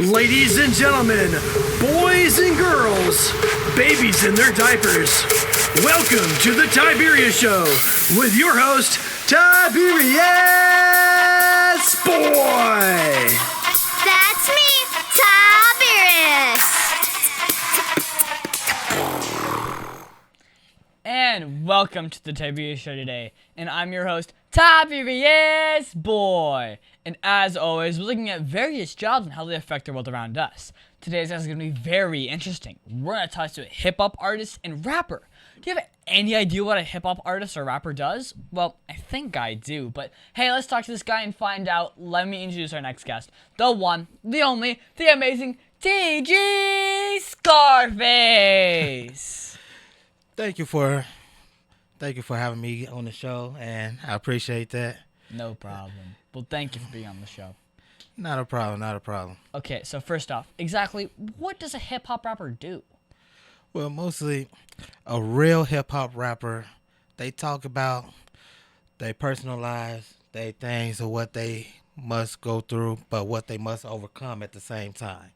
Ladies and gentlemen, boys and girls, babies in their diapers, welcome to the Tiberius Show with your host, Tiberius Boy. That's me, Tiberius. And welcome to the Tiberius Show today. And I'm your host, Tiberius Boy. And as always, we're looking at various jobs and how they affect the world around us. Today's episode is going to be very interesting. We're going to talk to a hip-hop artist and rapper. Do you have any idea what a hip-hop artist or rapper does? Well, I think I do, but hey, let's talk to this guy and find out. Let me introduce our next guest. The one, the only, the amazing TG Scarface. Thank you for having me on the show, and I appreciate that. No problem. Well, thank you for being on the show. Not a problem. Okay, so first off, exactly what does a hip-hop rapper do? Well, mostly a real hip-hop rapper, they talk about their personal lives, their things, or what they must go through, but what they must overcome at the same time.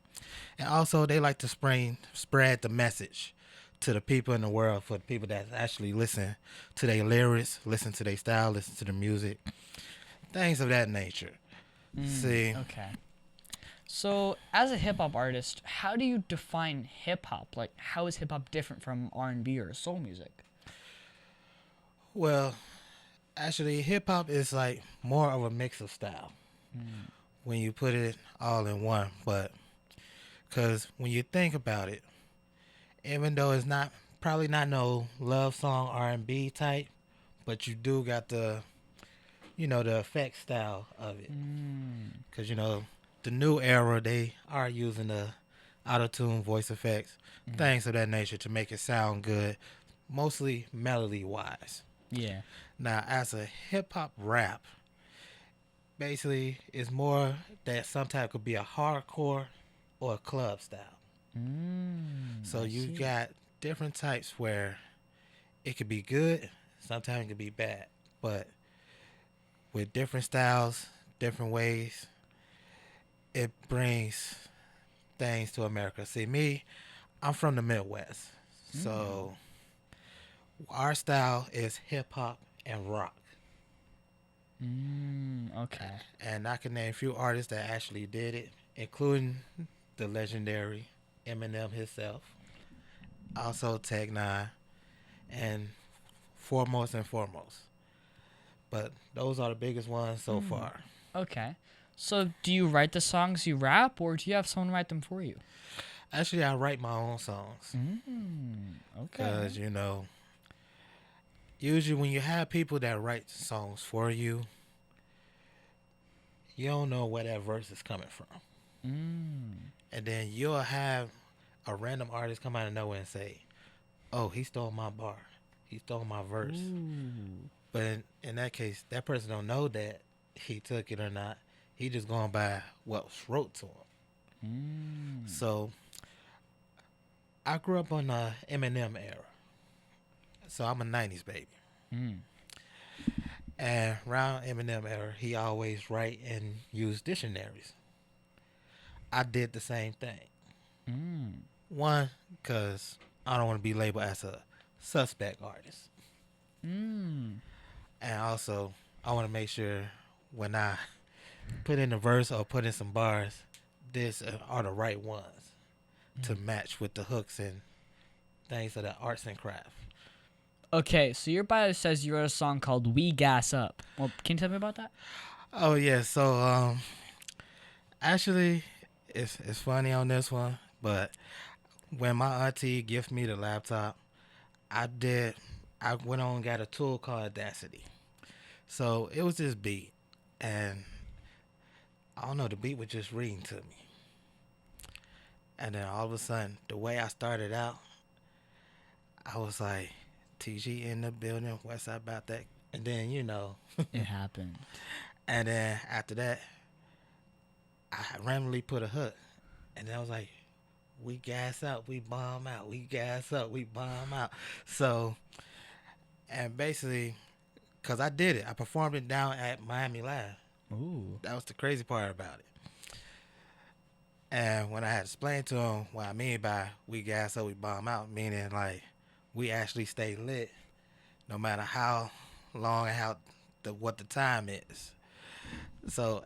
And also, they like to spread the message to the people in the world, for the people that actually listen to their lyrics, listen to their style, listen to the music, things of that nature. See? Okay. So, as a hip-hop artist, how do you define hip-hop? Like, how is hip-hop different from R&B or soul music? Well, actually, hip-hop is like more of a mix of style when you put it all in one. But, because when you think about it, even though it's probably not no love song R&B type, but you do got the effect style of it. Because, the new era, they are using the auto-tune voice effects, things of that nature to make it sound good, mostly melody-wise. Yeah. Now, as a hip-hop rap, basically, it's more that sometimes could be a hardcore or a club style. So you got different types where it could be good, sometimes it could be bad, but with different styles, different ways, it brings things to America. See, me, I'm from the Midwest, so our style is hip-hop and rock. Okay. And I can name a few artists that actually did it, including the legendary Eminem himself, also Tech Nine, and foremost. But those are the biggest ones so far. Okay. So, do you write the songs you rap, or do you have someone write them for you? Actually, I write my own songs. Okay. Because, usually when you have people that write songs for you, you don't know where that verse is coming from. And then you'll have a random artist come out of nowhere and say, oh, he stole my bar. He stole my verse. But in that case, that person don't know that he took it or not. He just going by what was wrote to him. So I grew up on the Eminem era. So I'm a 90s baby. And around Eminem era, he always write and use dictionaries. I did the same thing. One, because I don't want to be labeled as a suspect artist. And also, I want to make sure when I put in a verse or put in some bars, these are the right ones to match with the hooks and things of the arts and craft. Okay, so your bio says you wrote a song called We Gas Up. Well, can you tell me about that? Oh, yeah. So, actually, it's funny on this one, but when my auntie gifted me the laptop, I went on and got a tool called Audacity. So it was this beat, and I don't know, the beat was just reading to me. And then all of a sudden, the way I started out, I was like, TG in the building, Westside about that. And then, It happened. And then after that, I randomly put a hook. And then I was like, we gas up, we bomb out. We gas up, we bomb out. So, and basically, because I did it. I performed it down at Miami Live. Ooh. That was the crazy part about it. And when I had to explain to him what I mean by we gas up, we bomb out, meaning like we actually stay lit no matter how long and what the time is. So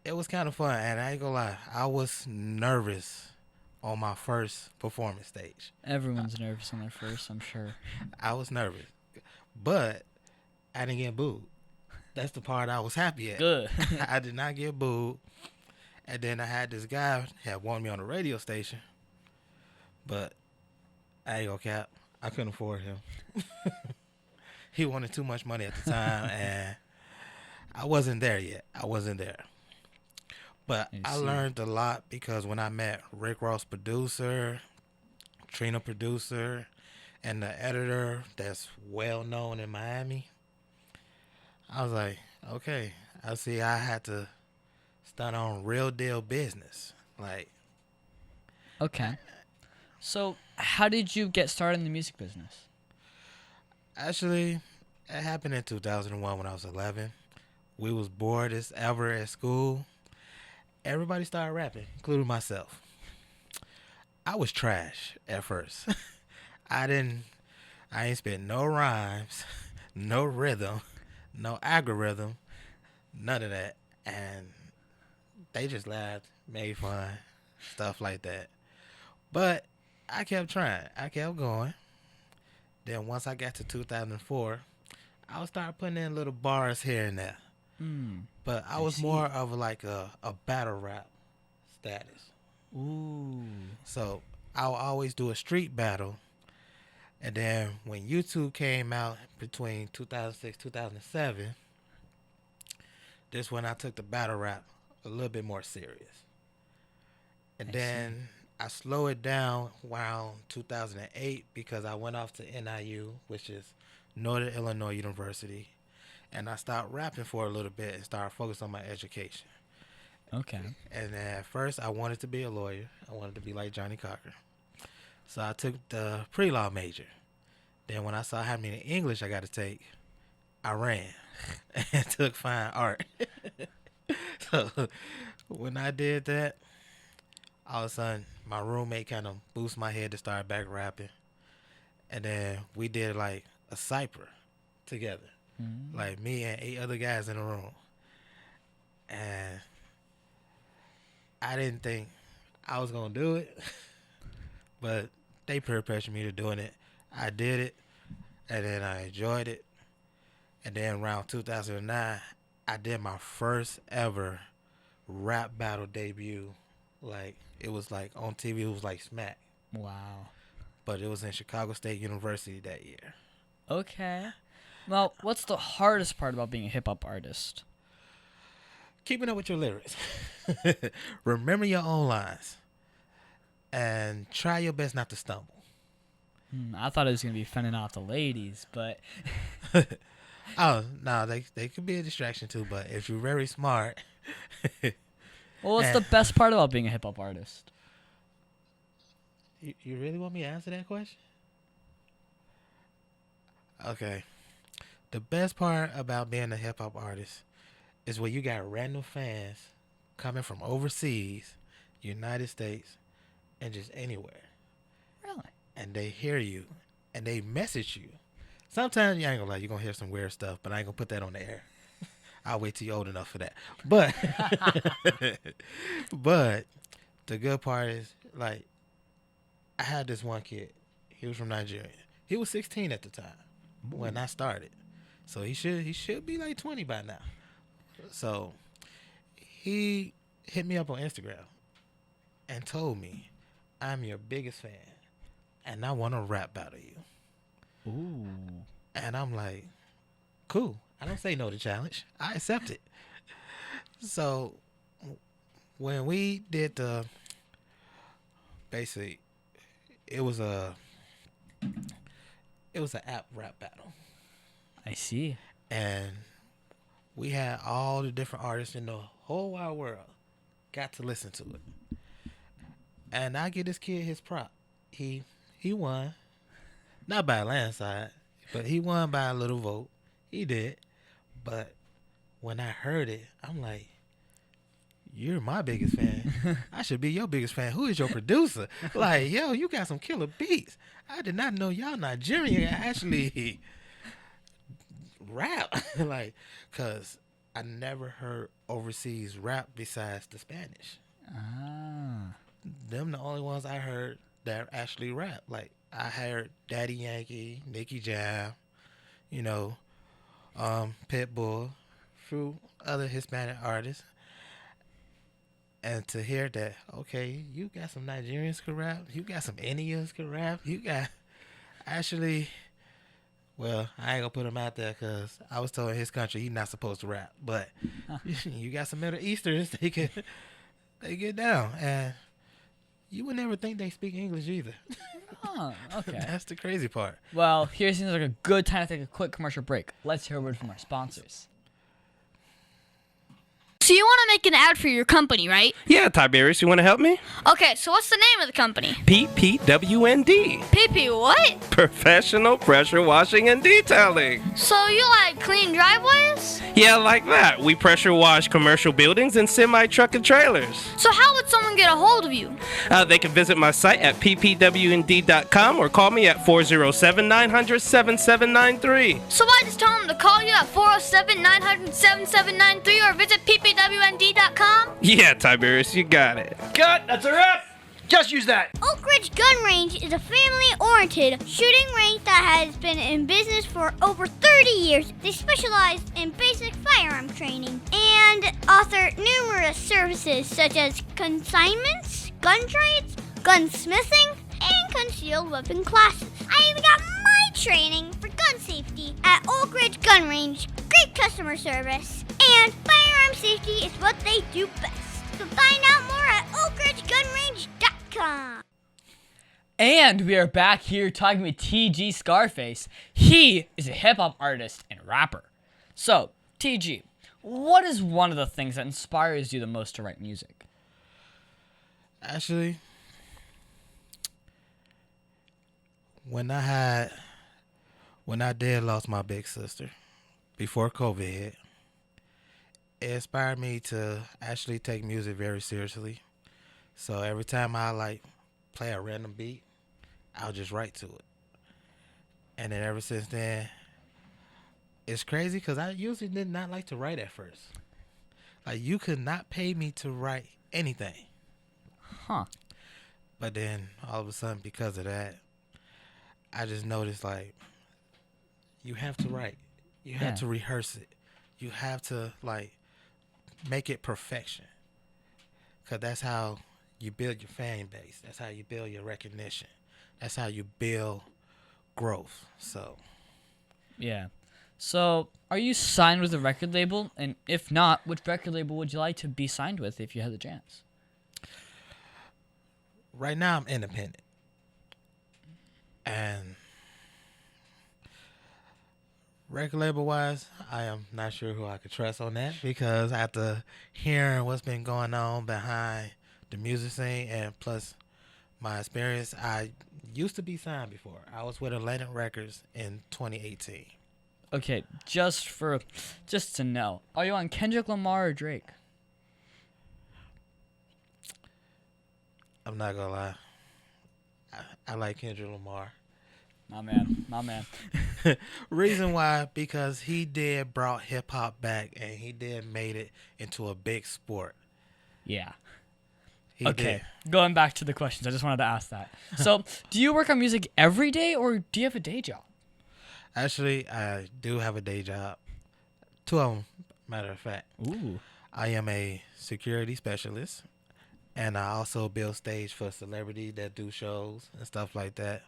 it was kind of fun, and I ain't gonna lie, I was nervous on my first performance stage. Everyone's nervous on their first, I'm sure. I was nervous, but I didn't get booed. That's the part I was happy at. Good. I did not get booed. And then I had this guy had wanted me on the radio station, but I ain't gonna cap, I couldn't afford him. He wanted too much money at the time, and I wasn't there yet. I wasn't there. But I learned a lot because when I met Rick Ross producer, Trina producer, and the editor that's well known in Miami, I was like, okay, I see I had to start on real deal business. Like, Okay. So, how did you get started in the music business? actually, it happened in 2001 when I was 11. We was bored as ever at school. Everybody started rapping, including myself. I was trash at first. I ain't spit no rhymes, no rhythm, no algorithm, none of that. And they just laughed, made fun, stuff like that. But I kept trying. I kept going. Then once I got to 2004, I would start putting in little bars here and there. But I was more of like a battle rap status. Ooh. So I would always do a street battle. And then when YouTube came out between 2006 2007, this when I took the battle rap a little bit more serious. And then I slowed it down around 2008 because I went off to NIU, which is Northern Illinois University, and I stopped rapping for a little bit and started focusing on my education. Okay. And at first, I wanted to be a lawyer. I wanted to be like Johnny Cocker. So I took the pre-law major. Then when I saw how many English I got to take, I ran and took fine art. So when I did that, all of a sudden, my roommate kind of boosted my head to start back rapping. And then we did like a cipher together. Like me and 8 other guys in the room. And I didn't think I was going to do it. But they peer pressured me to doing it. I did it. And then I enjoyed it. And then around 2009, I did my first ever rap battle debut. Like, it was like on TV, it was like Smack. Wow. But it was in Chicago State University that year. Okay. Well, what's the hardest part about being a hip hop artist? Keeping up with your lyrics. Remember your own lines. And try your best not to stumble. I thought it was going to be fending off the ladies, but Oh, no, they could be a distraction too, but if you're very smart. well, what's the best part about being a hip hop artist? You really want me to answer that question? Okay. The best part about being a hip hop artist is when you got random fans coming from overseas, United States, and just anywhere. Really? And they hear you and they message you. Sometimes you ain't gonna lie, you're gonna hear some weird stuff, but I ain't gonna put that on the air. I'll wait till you're old enough for that. But but the good part is, like, I had this one kid. He was from Nigeria. He was 16 at the time when I started. So he should be like 20 by now. So he hit me up on Instagram and told me, I'm your biggest fan and I want to rap battle you. Ooh. And I'm like, cool. I don't say no to challenge. I accept it. So when we did basically, it was an app rap battle. I see. And we had all the different artists in the whole wide world got to listen to it. And I give this kid his prop. He won. Not by a landslide, but he won by a little vote. He did. But when I heard it, I'm like, you're my biggest fan. I should be your biggest fan. Who is your producer? Like, yo, you got some killer beats. I did not know y'all Nigerian actually rap. Like, because I never heard overseas rap besides the Spanish. Ah. Them the only ones I heard that actually rap. Like, I heard Daddy Yankee, Nicky Jam, you know, Pitbull, few other Hispanic artists. And to hear that, okay, you got some Nigerians could rap, you got some Indians could rap, you got actually, well, I ain't gonna put him out there because I was told in his country he's not supposed to rap, but you got some Middle Easterns, they get down, and you would never think they speak English either. Oh, okay. That's the crazy part. Well, here seems like a good time to take a quick commercial break. Let's hear a word from our sponsors. So you want to make an ad for your company, right? Yeah, Tiberius, you want to help me? Okay, so what's the name of the company? PPWND. PP what? Professional Pressure Washing and Detailing. So you like clean driveways? Yeah, like that. We pressure wash commercial buildings and semi-truck and trailers. So how would someone get a hold of you? They can visit my site at ppwnd.com or call me at 407-900-7793. So I just tell them to call you at 407-900-7793 or visit ppwnd.com? Yeah, Tiberius, you got it. Cut! That's a wrap! Just use that. Oak Ridge Gun Range is a family-oriented shooting range that has been in business for over 30 years. They specialize in basic firearm training and offer numerous services such as consignments, gun trades, gunsmithing, and concealed weapon classes. I even got my training for gun safety at Oak Ridge Gun Range. Great customer service, and firearm safety is what they do best. So find out more at oakridgegunrange.com. And we are back here talking with TG Scarface. He is a hip-hop artist and rapper. So, TG, what is one of the things that inspires you the most to write music? Actually, when I did lost my big sister before COVID hit, it inspired me to actually take music very seriously. So every time I play a random beat, I'll just write to it. And then ever since then, it's crazy because I usually did not like to write at first. Like, you could not pay me to write anything. Huh. But then all of a sudden, because of that, I just noticed, like, you have to write. You have to rehearse it. You have to, like, make it perfection. Because that's how you build your fan base. That's how you build your recognition. That's how you build growth. So, Yeah. So, are you signed with a record label? And if not, which record label would you like to be signed with if you had the chance? right now I'm independent. And record label wise, I am not sure who I could trust on that, because after hearing what's been going on behind the music scene and plus my experience, I used to be signed before. I was with Atlantic Records in 2018. Okay, just to know, are you on Kendrick Lamar or Drake? I'm not gonna lie, I like Kendrick Lamar. My man. Reason why, because he did brought hip hop back and he did made it into a big sport. Yeah. He Okay, did. going back to the questions, I just wanted to ask that. So, do you work on music every day, or do you have a day job? Actually, I do have a day job. 2 of them, matter of fact. Ooh. I am a security specialist, and I also build stage for celebrities that do shows and stuff like that.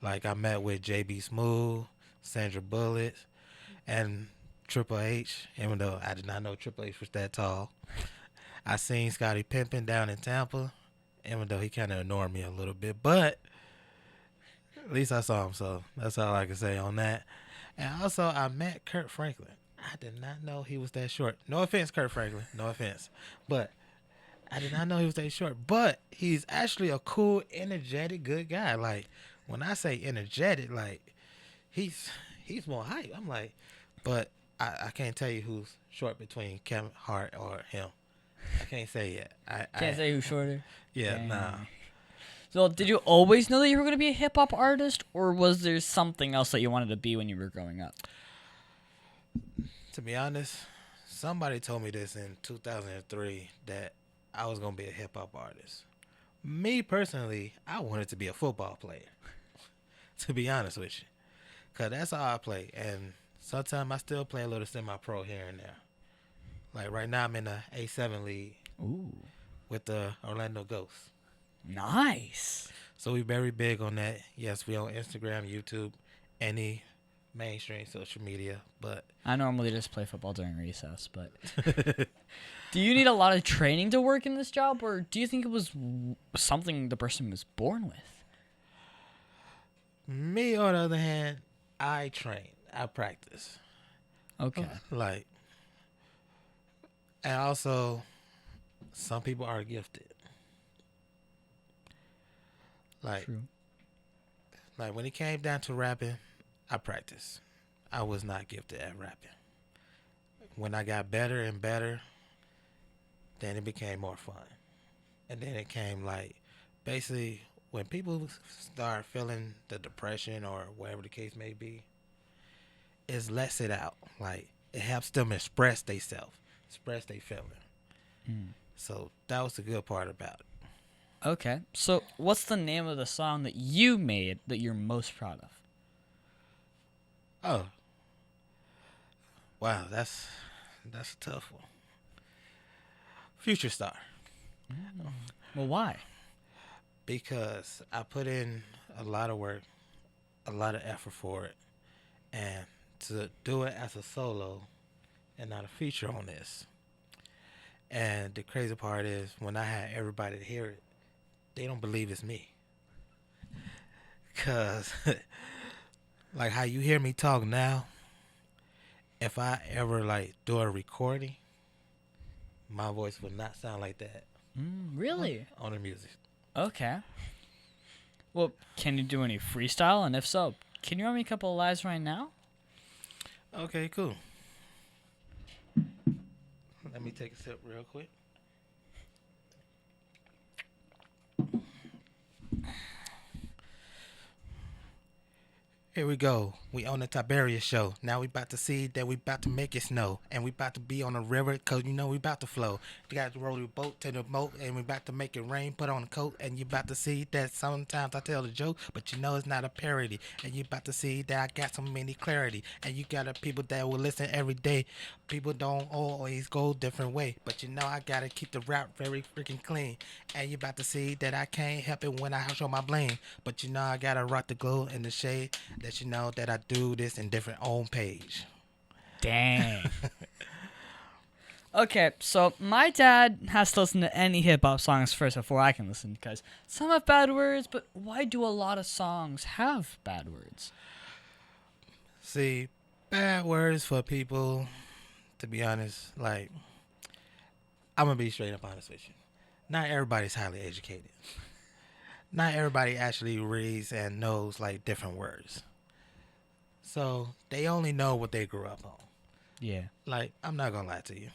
Like, I met with JB Smooth, Sandra Bullock, and Triple H, even though I did not know Triple H was that tall. I seen Scottie Pippen down in Tampa, even though he kind of ignored me a little bit, but at least I saw him, so that's all I can say on that. And also, I met Kurt Franklin. I did not know he was that short. No offense, Kurt Franklin. No offense. But I did not know he was that short. But he's actually a cool, energetic, good guy. Like, when I say energetic, like, he's more hype. I'm like, but I can't tell you who's short between Kevin Hart or him. I can't say yet. Can't say who's shorter. Yeah, Dang. nah. So, did you always know that you were going to be a hip hop artist, or was there something else that you wanted to be when you were growing up? To be honest, somebody told me this in 2003 that I was gonna be a hip hop artist. Me personally, I wanted to be a football player. To be honest with you, cause that's how I play, and sometimes I still play a little semi-pro here and there. Like right now, I'm in the A7 league Ooh, with the Orlando Ghosts. nice. So we very big on that. Yes, we on Instagram, YouTube, any mainstream social media. But I normally just play football during recess, but do you need a lot of training to work in this job, or do you think it was something the person was born with? me, on the other hand, I train, I practice. Okay. Like, and also, some people are gifted. Like, True. like when it came down to rapping, I practiced. I was not gifted at rapping. When I got better and better, then it became more fun. And then it came like, basically, when people start feeling the depression or whatever the case may be, it lets it out. Like, it helps them express themselves, express their feeling. So that was the good part about it. Okay. So, what's the name of the song that you made that you're most proud of? Oh, wow, that's a tough one. Future Star, Well, why? because I put in a lot of work, a lot of effort for it, and to do it as a solo and not a feature on this. And the crazy part is when I had everybody to hear it, they don't believe it's me. Cause like how you hear me talk now, if I ever like do a recording, my voice would not sound like that Really? on the music. Okay. Well, can you do any freestyle? And if so, can you run me a couple of lives right now? Okay, cool. Let me take a sip real quick. Here we go. We on the Tiberius Show. Now we about to see that we about to make it snow. And we about to be on the river because you know we about to flow. You got to roll your boat to the boat and we about to make it rain. Put on a coat and you about to see that sometimes I tell the joke, but you know it's not a parody. And you about to see that I got so many clarity. And you got people that will listen every day. People don't always go different way. But you know I got to keep the rap very freaking clean. And you about to see that I can't help it when I show my bling. But you know I got to rock the glow in the shade. That you know that I do this in different on page. Dang. Okay, so my dad has to listen to any hip hop songs first before I can listen because some have bad words, but why do a lot of songs have bad words? See, bad words for people, to be honest, like, I'm going to be straight up honest with you. Not everybody's highly educated. Not everybody actually reads and knows, like, different words. So, they only know what they grew up on. Yeah. Like, I'm not going to lie to you.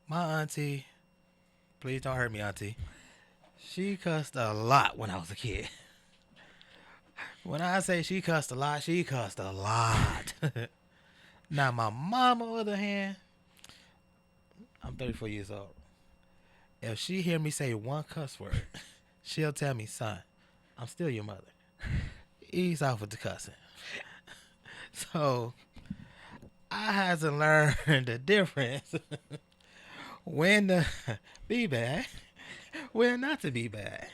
My auntie, please don't hurt me, auntie. She cussed a lot when I was a kid. When I say she cussed a lot, she cussed a lot. Now, my mom, on the other hand, I'm 34 years old. If she hear me say one cuss word, she'll tell me, son, I'm still your mother. Ease off with the cussing. So, I had to learn the difference when to be bad, when not to be bad.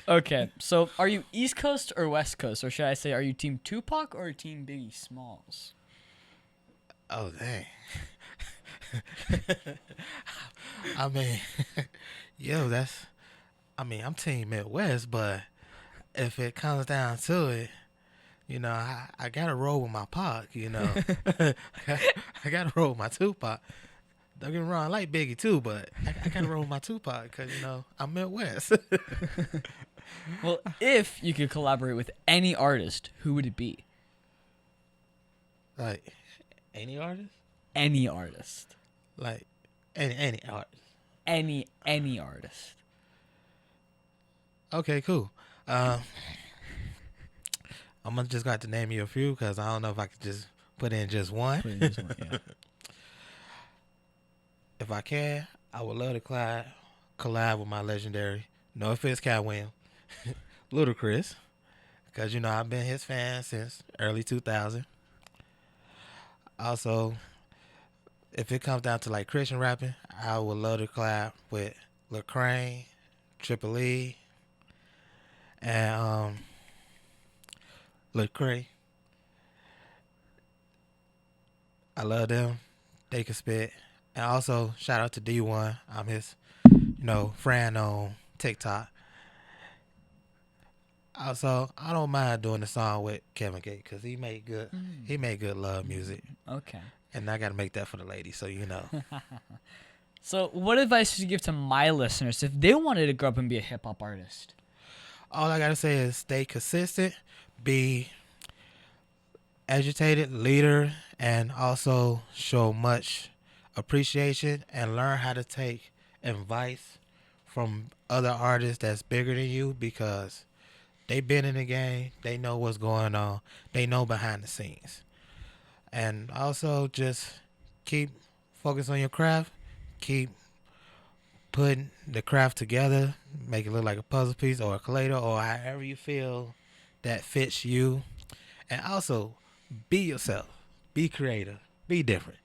Okay, so are you East Coast or West Coast? Or should I say, are you Team Tupac or Team Biggie Smalls? Oh, dang. I mean, yo, I'm Team Midwest, but if it comes down to it, you know, I gotta roll with my Pac, you know. I gotta roll with my Tupac. Don't get me wrong, I like Biggie too, but I gotta roll with my Tupac because, you know, I'm Midwest. Well, if you could collaborate with any artist, who would it be? Like, any artist? Any artist. Like, any artist. any artist. Okay, cool. I'm gonna just got to name you a few because I don't know if I could just put in just one. Yeah. If I can, I would love to collab with my legendary, no offense, Cat Williams, Ludacris, because I've been his fan since early 2000. Also, if it comes down to like Christian rapping, I would love to collab with Lecrae, Triple E, and Lecrae. I love them. They can spit. And also, shout out to D1. I'm his, friend on TikTok. Also, I don't mind doing the song with Kevin Gates because he made good love music. Okay. And I got to make that for the ladies, so you know. So, what advice would you give to my listeners if they wanted to grow up and be a hip hop artist? All I got to say is stay consistent, be agitated, leader, and also show much appreciation and learn how to take advice from other artists that's bigger than you because they been in the game, they know what's going on, they know behind the scenes. And also just keep focused on your craft, keep putting the craft together, make it look like a puzzle piece or a collider or however you feel that fits you. And also be yourself, be creative, be different.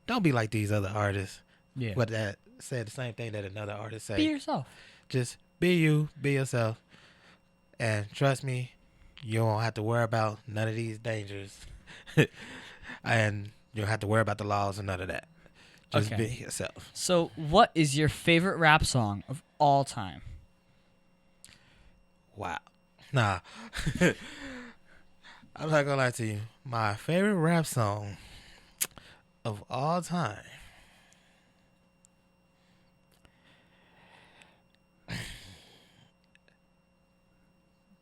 Don't be like these other artists. Yeah. But that said the same thing that another artist said. Be yourself. Just be you, be yourself. And trust me, you don't have to worry about none of these dangers. And you don't have to worry about the laws and none of that. Just be yourself. So, what is your favorite rap song of all time? Wow. Nah. I'm not gonna lie to you. My favorite rap song of all time.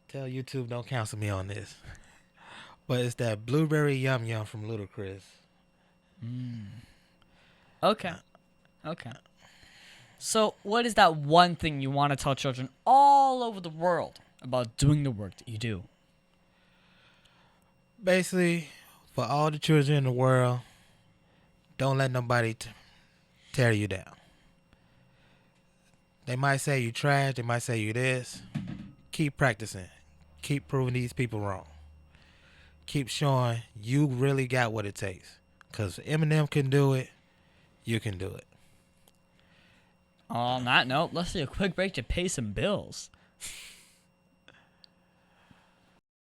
Tell YouTube don't cancel me on this. But it's that Blueberry Yum Yum from Ludacris. Okay. So, what is that one thing you want to tell children all over the world about doing the work that you do? Basically, for all the children in the world, don't let nobody tear you down. They might say you trash. They might say you this. Keep practicing. Keep proving these people wrong. Keep showing you really got what it takes. Because Eminem can do it. You can do it. On that note, let's take a quick break to pay some bills.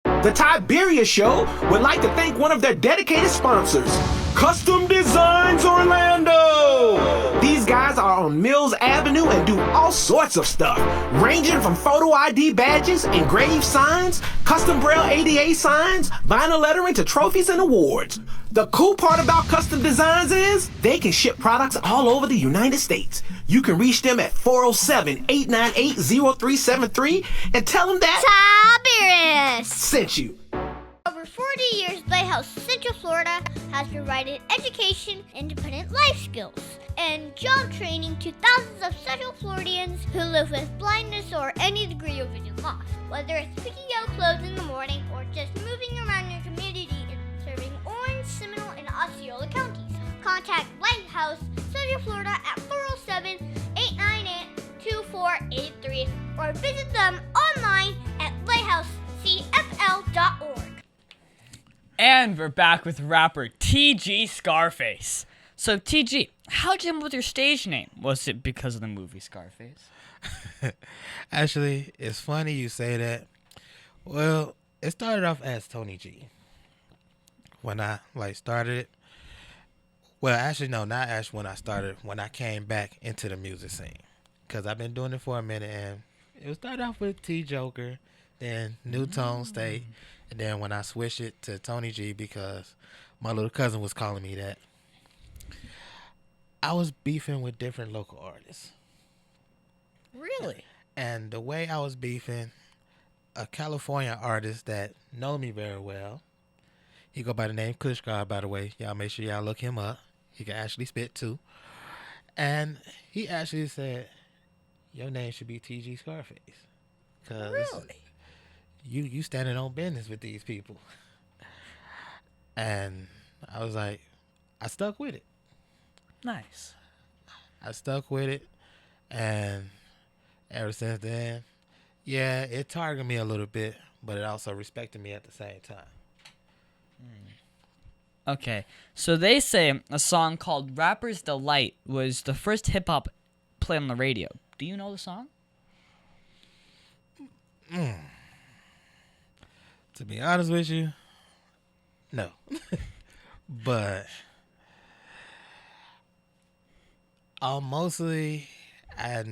The Tiberius Show would like to thank one of their dedicated sponsors, Custom Designs Orlando. These guys are on Mills Avenue and do all sorts of stuff, ranging from photo ID badges, engraved signs, custom braille ADA signs, vinyl lettering to trophies and awards. The cool part about Custom Designs is they can ship products all over the United States. You can reach them at 407-898-0373 and tell them that Tiberius sent you. Over 40 years, Lighthouse Central Florida has provided education, independent life skills, and job training to thousands of Central Floridians who live with blindness or any degree of vision loss. Whether it's picking out clothes in the morning or just moving around your community and serving Orange, Seminole, and Osceola counties, contact Lighthouse Central Florida at 407-898-2483 or visit them online at lighthousecfl.org. And we're back with rapper TG Scarface. So, TG, how'd you come up with your stage name? Was it because of the movie Scarface? Actually, it's funny you say that. Well, it started off as Tony G. When I started it. Well, actually, no, not actually when I started. When I came back into the music scene. Because I've been doing it for a minute. And it started off with T Joker. Then New Tone State. And then when I switched it to Tony G because my little cousin was calling me that. I was beefing with different local artists. Really? And the way I was beefing, a California artist that know me very well, he go by the name Kush God, by the way. Y'all make sure y'all look him up. He can actually spit too. And he actually said, your name should be TG Scarface. Because you standing on business with these people. And I was like, I stuck with it. Nice. I stuck with it. And ever since then, yeah, it targeted me a little bit, but it also respected me at the same time. Okay, so they say a song called Rapper's Delight was the first hip-hop played on the radio. Do you know the song? To be honest with you, no. But mostly, I'd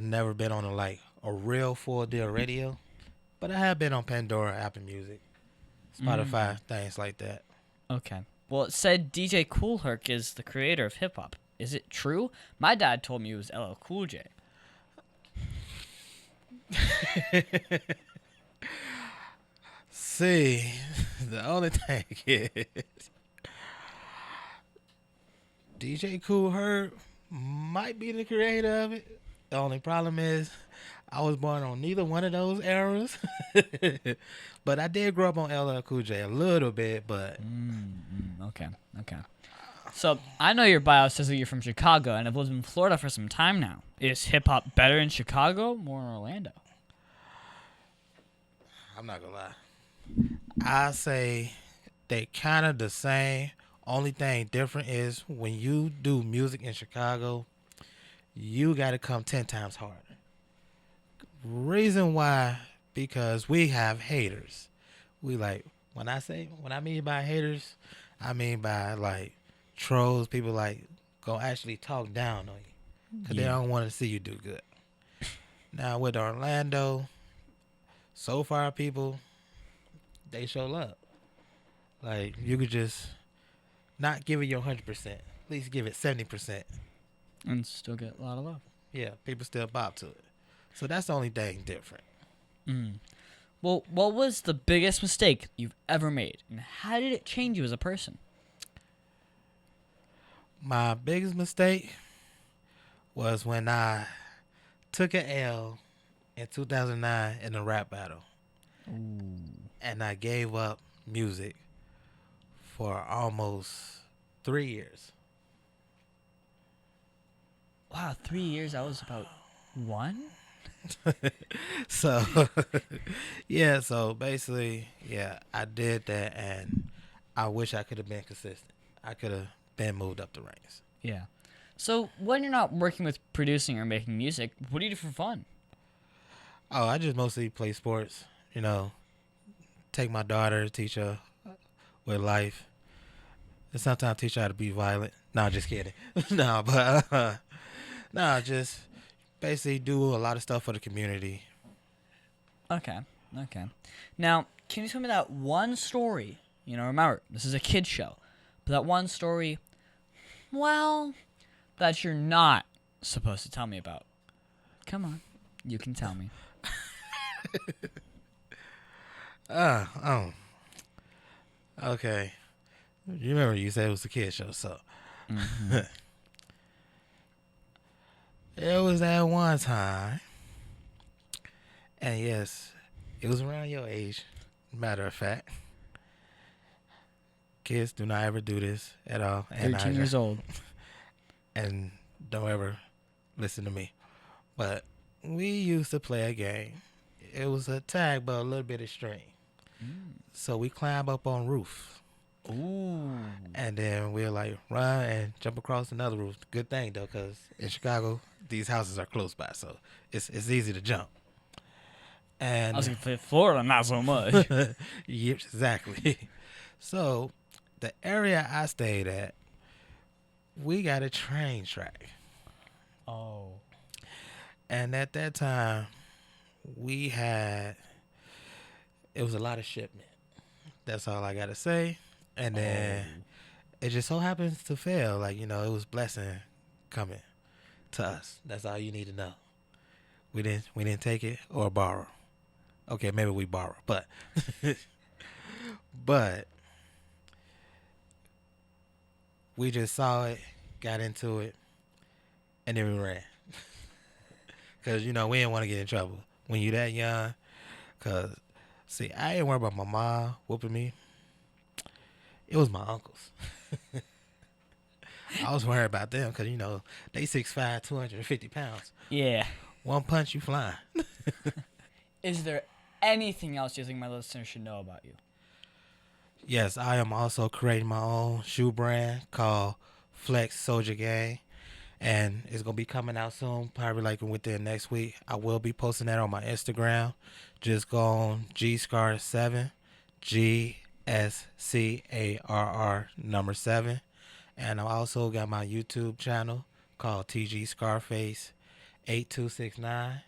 never been on a real full deal radio, but I have been on Pandora, Apple Music, Spotify, things like that. Okay. Well, it said DJ Kool Herc is the creator of hip-hop. Is it true? My dad told me it was LL Cool J. See, the only thing is, DJ Kool Herc might be the creator of it. The only problem is, I was born on neither one of those eras. But I did grow up on LL Cool J a little bit, but... Okay. So, I know your bio says that you're from Chicago and have lived in Florida for some time now. Is hip-hop better in Chicago or in Orlando? I'm not gonna lie. I say they kind of the same. Only thing different is when you do music in Chicago, you got to come 10 times harder. Reason why, because we have haters. We like, when I mean by haters, I mean by like trolls, people like go actually talk down on you because they don't want to see you do good. Now with Orlando, so far people, they show love. Like you could just not give it your 100%, at least give it 70%. And still get a lot of love. Yeah, people still bop to it. So that's the only thing different. Well, what was the biggest mistake you've ever made? And how did it change you as a person? My biggest mistake was when I took an L in 2009 in a rap battle. And I gave up music for almost 3 years. Wow, 3 years? I was about 1? So, so basically, I did that, and I wish I could have been consistent. I could have been moved up the ranks. Yeah. So, when you're not working with producing or making music, what do you do for fun? Oh, I just mostly play sports, take my daughter, teach her with life, and sometimes teach her how to be violent. No, just kidding. Just basically do a lot of stuff for the community. Okay. Now, can you tell me that one story? Remember, this is a kid's show. But that one story, that you're not supposed to tell me about. Come on. You can tell me. Okay. You remember you said it was a kid's show, so. It was that one time, and yes, it was around your age, matter of fact. Kids do not ever do this at all. 13 years old. And don't ever listen to me. But we used to play a game. It was a tag, but a little bit of string. So we climb up on roof. Ooh. And then we'll like run and jump across another roof. Good thing though, because in Chicago, these houses are close by, so it's easy to jump. And I was going to say Florida, not so much. Yeah, exactly. So the area I stayed at, we got a train track. Oh. And at that time, it was a lot of shipment. That's all I got to say. And then it just so happens to fail. Like, it was blessing coming to us. That's all you need to know. We didn't take it or borrow. Okay, maybe we borrow, but we just saw it got into it, and then we ran. Because, we didn't want to get in trouble when you that young. Because, see, I ain't worried about my mom whooping me. It was my uncles. I was worried about them because, they 6'5", 250 pounds. Yeah. One punch, you flying. Is there anything else you think my listeners should know about you? Yes, I am also creating my own shoe brand called Flex Soldier Gang. And it's going to be coming out soon, probably like within next week. I will be posting that on my Instagram. Just go on GScar7, GSCARR7. And I also got my YouTube channel called TG Scarface 8269.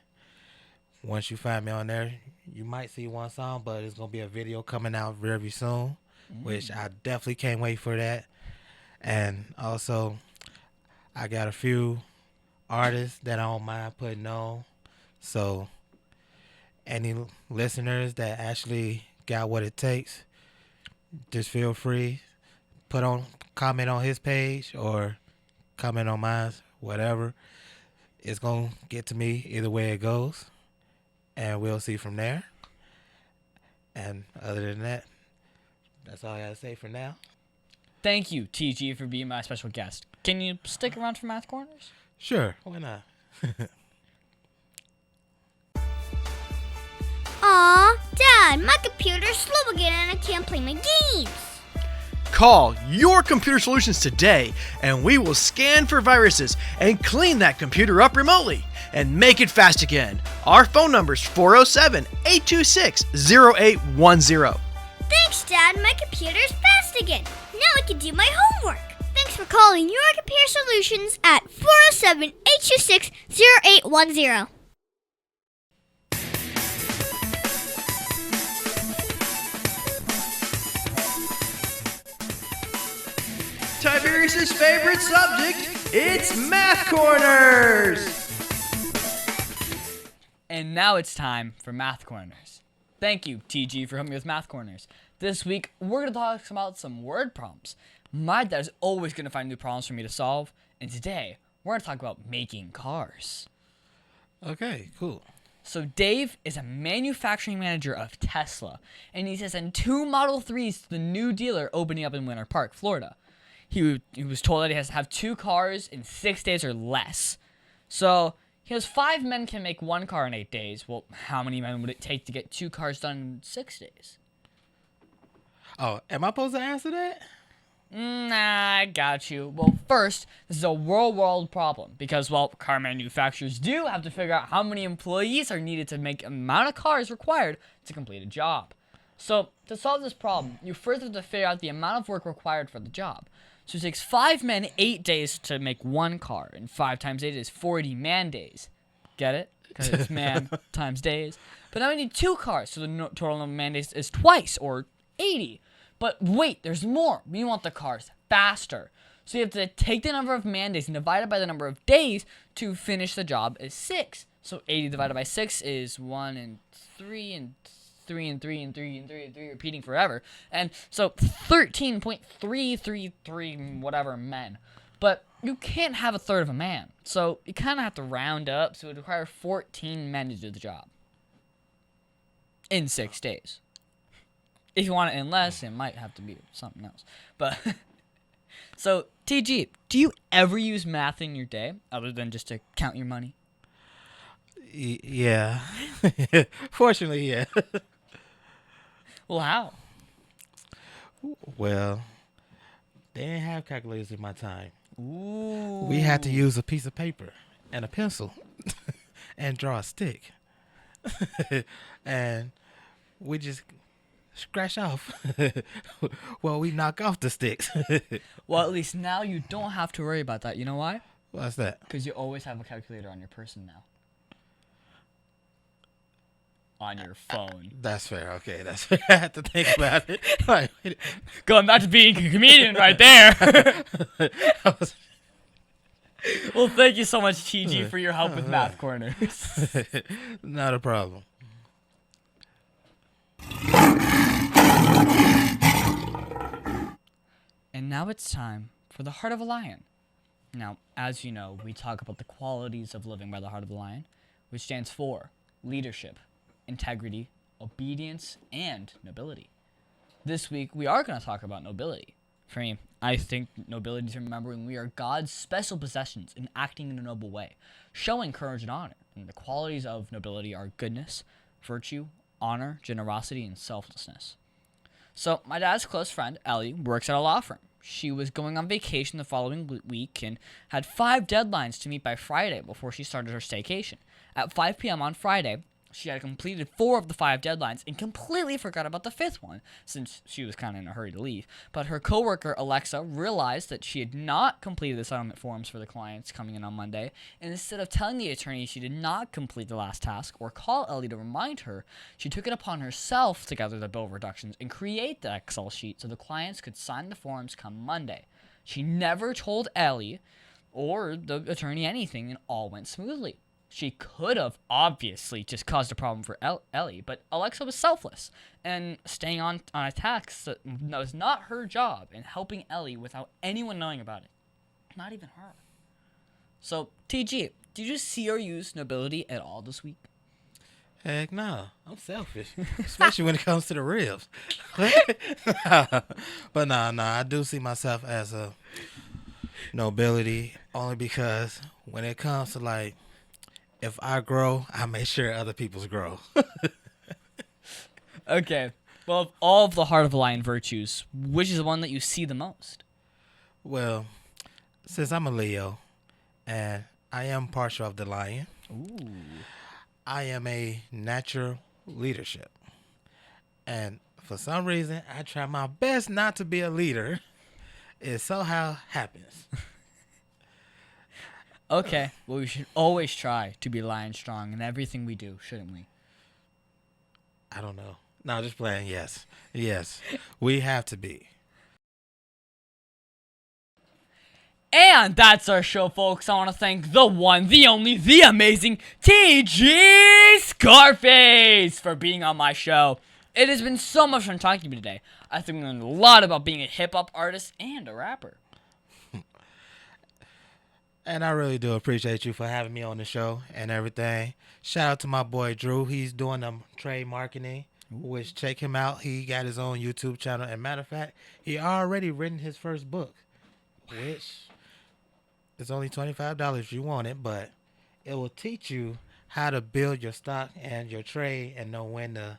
Once you find me on there, you might see one song, but it's going to be a video coming out very soon, which I definitely can't wait for that. And also, I got a few artists that I don't mind putting on. So, any listeners that actually got what it takes, just feel free. Comment on his page or comment on mine, whatever. It's going to get to me either way it goes. And we'll see from there. And other than that, that's all I got to say for now. Thank you, TG, for being my special guest. Can you stick around for Math Corners? Sure, why not? Aw, Dad, my computer's slow again and I can't play my games. Call Your Computer Solutions today, and we will scan for viruses and clean that computer up remotely and make it fast again. Our phone number is 407-826-0810. Thanks, Dad. My computer's fast again. Now I can do my homework. Thanks for calling Your Computer Solutions at 407-826-0810. Tiberius' favorite subject, it's Math Corners! And now it's time for Math Corners. Thank you, TG, for helping me with Math Corners. This week, we're going to talk about some word problems. My dad is always going to find new problems for me to solve, and today, we're going to talk about making cars. Okay, cool. So Dave is a manufacturing manager of Tesla, and he has sent 2 Model 3s to the new dealer opening up in Winter Park, Florida. He was told that he has to have 2 cars in 6 days or less. So he has 5 men can make 1 car in 8 days. Well, how many men would it take to get 2 cars done in 6 days? Oh, am I supposed to answer that? Nah, I got you. Well, first, this is a world problem because, well, car manufacturers do have to figure out how many employees are needed to make the amount of cars required to complete a job. So, to solve this problem, you first have to figure out the amount of work required for the job. So it takes 5 men 8 days to make 1 car, and 5 times 8 is 40 man days. Get it? Because it's man times days. But now we need 2 cars, so the total number of man days is twice, or 80. But wait, there's more. We want the cars faster. So you have to take the number of man days and divide it by the number of days to finish the job is 6. So 80 divided by 6 is 1 and 3 and 3 and 3 and 3 and 3 and 3 repeating forever. And so 13.333 whatever men. But you can't have a third of a man. So you kind of have to round up. So it would require 14 men to do the job in 6 days. If you want it in less, it might have to be something else. But so TG, do you ever use math in your day other than just to count your money? Yeah. Fortunately, yeah. Well, how? Well, they didn't have calculators in my time. Ooh. We had to use a piece of paper and a pencil and draw a stick. And we just scratch off. Well, we knock off the sticks. Well, at least now you don't have to worry about that. You know why? What's that? Because you always have a calculator on your person now. On your phone. That's fair. Okay, that's fair. I have to think about it. Right. Going back to being a comedian right there. Well, thank you so much, TG, for your help with Math Corners. Not a problem. And now it's time for the Heart of a Lion. Now, as you know, we talk about the qualities of living by the heart of the lion, which stands for leadership, integrity, obedience, and nobility. This week, we are going to talk about nobility. For me, I think nobility is remembering we are God's special possessions and acting in a noble way, showing courage and honor. And the qualities of nobility are goodness, virtue, honor, generosity, and selflessness. So, my dad's close friend, Ellie, works at a law firm. She was going on vacation the following week and had 5 deadlines to meet by Friday before she started her staycation. At 5 p.m. on Friday, she had completed 4 of the 5 deadlines and completely forgot about the 5th one, since she was kind of in a hurry to leave. But her coworker, Alexa, realized that she had not completed the settlement forms for the clients coming in on Monday, and instead of telling the attorney she did not complete the last task or call Ellie to remind her, she took it upon herself to gather the bill reductions and create the Excel sheet so the clients could sign the forms come Monday. She never told Ellie or the attorney anything, and all went smoothly. She could have obviously just caused a problem for Ellie, but Alexa was selfless and staying on a task that was not her job and helping Ellie without anyone knowing about it. Not even her. So, TG, did you see or use nobility at all this week? Heck no, I'm selfish, especially when it comes to the ribs. But no, I do see myself as a nobility only because when it comes to like, if I grow, I make sure other people's grow. Okay. Well, of all of the heart of the lion virtues, which is the one that you see the most? Well, since I'm a Leo, and I am partial of the lion, I am a natural leadership. And for some reason, I try my best not to be a leader. It somehow happens. Okay, well, we should always try to be lion strong in everything we do, shouldn't we? I don't know. No, just playing. Yes. We have to be. And that's our show, folks. I want to thank the one, the only, the amazing TG Scarface for being on my show. It has been so much fun talking to you today. I think we learned a lot about being a hip-hop artist and a rapper. And I really do appreciate you for having me on the show and everything. Shout out to my boy Drew. He's doing trade marketing, which check him out. He got his own YouTube channel. And matter of fact, he already written his first book, which is only $25 if you want it, but it will teach you how to build your stock and your trade and know when to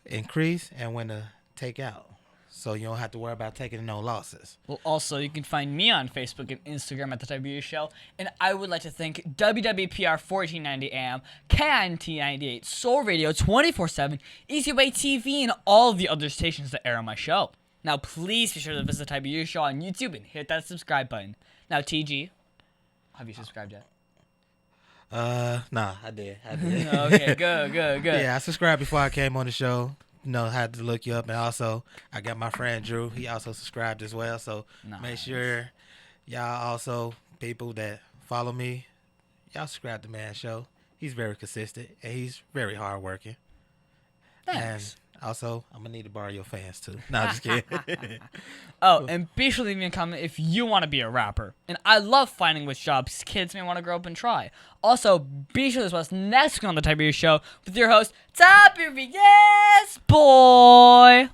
increase and when to take out. So you don't have to worry about taking no losses. Well, also, you can find me on Facebook and Instagram at The Tiberius Show. And I would like to thank WWPR 1490 AM, KNT 98, Soul Radio 24/7, Easy Way TV, and all the other stations that air on my show. Now, please be sure to visit The Tiberius Show on YouTube and hit that subscribe button. Now, TG, have you subscribed yet? Nah, I did. Okay, good. Yeah, I subscribed before I came on the show. Had to look you up, and also I got my friend Drew. He also subscribed as well. So Make sure y'all also people that follow me, y'all subscribe to Man's show. He's very consistent and he's very hardworking. Thanks. And also, I'm gonna need to borrow your fans too. No, just kidding. Oh, and be sure to leave me a comment if you want to be a rapper. And I love finding which jobs kids may want to grow up and try. Also, be sure to watch next week on The Tiberius Show with your host, Tiberius Boy.